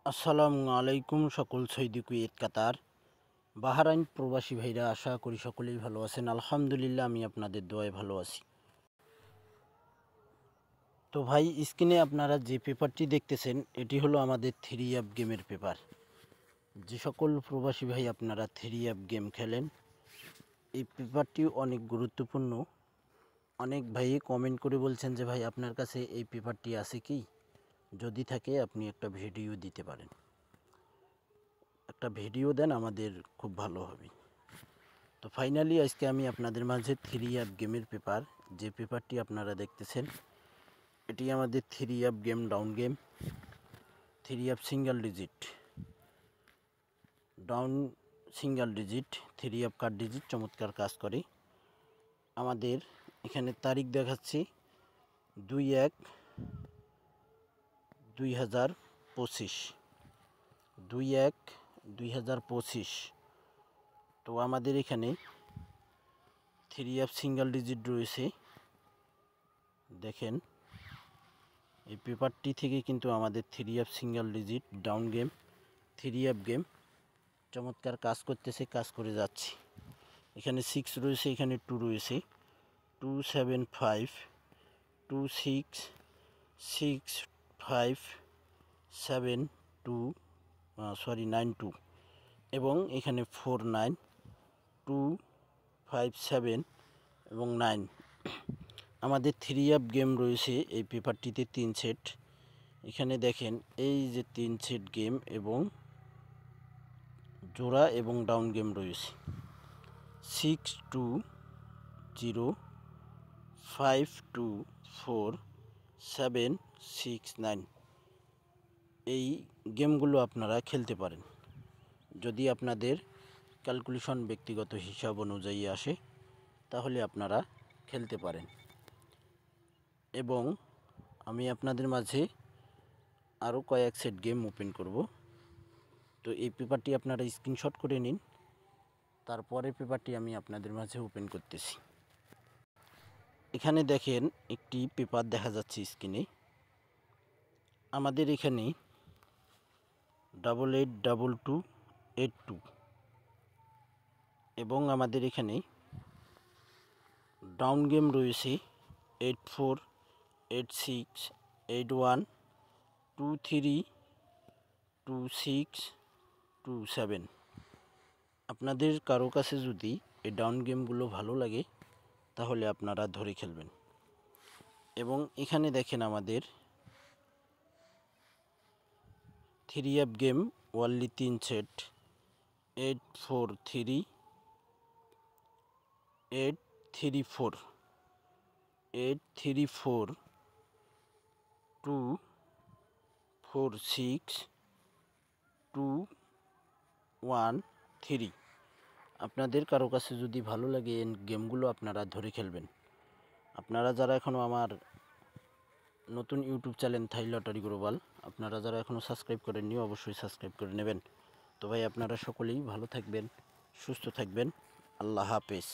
আসসালামু আলাইকুম সকল সৌদি কুয়েত কাতার বাহরাইন প্রবাসী ভাইরা, আশা করি সকলেই ভালো আছেন। আলহামদুলিল্লাহ, আমি আপনাদের দোয়ায় ভালো আছি। তো ভাই, স্ক্রিনে আপনারা যে পেপারটি দেখতেছেন এটি হলো আমাদের থ্রি অ্যাপ গেমের পেপার। যে সকল প্রবাসী ভাই আপনারা থ্রি অ্যাপ গেম খেলেন, এই পেপারটি অনেক গুরুত্বপূর্ণ। অনেক ভাই কমেন্ট করে বলছেন যে ভাই আপনার কাছে এই পেপারটি আছে কি, যদি থাকে আপনি একটা ভিডিও দিতে পারেন, একটা ভিডিও দেন, আমাদের খুব ভালো হবে। তো ফাইনালি আজকে আমি আপনাদের মাঝে থ্রি অ্যাপ গেমের পেপার, যে পেপারটি আপনারা দেখতেছেন এটি আমাদের three app game down game, three app single digit down, single digit, three app card digit চমৎকার কাজ করে। আমাদের এখানে তারিখ দেখাচ্ছি 2/1/2025, 2/1/2025। তো আমাদের এখানে থ্রি অ্যাপ সিঙ্গেল ডিজিট রয়েছে। দেখেন, এই পেপারটি থেকে কিন্তু আমাদের three app single digit down game, three app game চমৎকার কাজ করতেছে, কাজ করে যাচ্ছে। এখানে 6 রয়েছে, এখানে 2 রয়েছে, 275 266 572 এবং এখানে 49 257 এবং 9। আমাদের থ্রি অ্যাপ গেম রয়েছে এই পেপারটিতে 3 সেট। এখানে দেখেন, এই যে 3 সেট গেম এবং জোড়া এবং ডাউন গেম রয়েছে। 62052476 9, এই গেমগুলো আপনারা খেলতে পারেন যদি আপনাদের ক্যালকুলেশন ব্যক্তিগত হিসাব অনুযায়ী আসে, তাহলে আপনারা খেলতে পারেন। এবং আমি আপনাদের মাঝে আরও কয়েক সেট গেম ওপেন করব। তো এই পেপারটি আপনারা স্ক্রিনশট করে নিন, তারপরে পেপারটি আমি আপনাদের মাঝে ওপেন করতেছি। এখানে দেখেন, একটি পেপার দেখা যাচ্ছে স্ক্রিনে। আমাদের এখানে 882282 এবং আমাদের এখানে ডাউন গেম রয়েছে 848681232627। আপনাদের কারো কাছে যদি এই ডাউন গেমগুলো ভালো লাগে তাহলে আপনারা ধরে খেলবেন। এবং এখানে দেখেন, আমাদের three app game only 3 set, 834824621 আপনাদের কারো কাছে যদি ভালো লাগে এই গেমগুলো আপনারা ধরে খেলবেন। আপনারা যারা এখনও আমার নতুন ইউটিউব চ্যানেল থাই লটারি গ্লোবাল, আপনারা যারা এখনও সাবস্ক্রাইব করেননি অবশ্যই সাবস্ক্রাইব করে নেবেন। তো ভাই, আপনারা সকলেই ভালো থাকবেন, সুস্থ থাকবেন। আল্লাহ হাফেজ।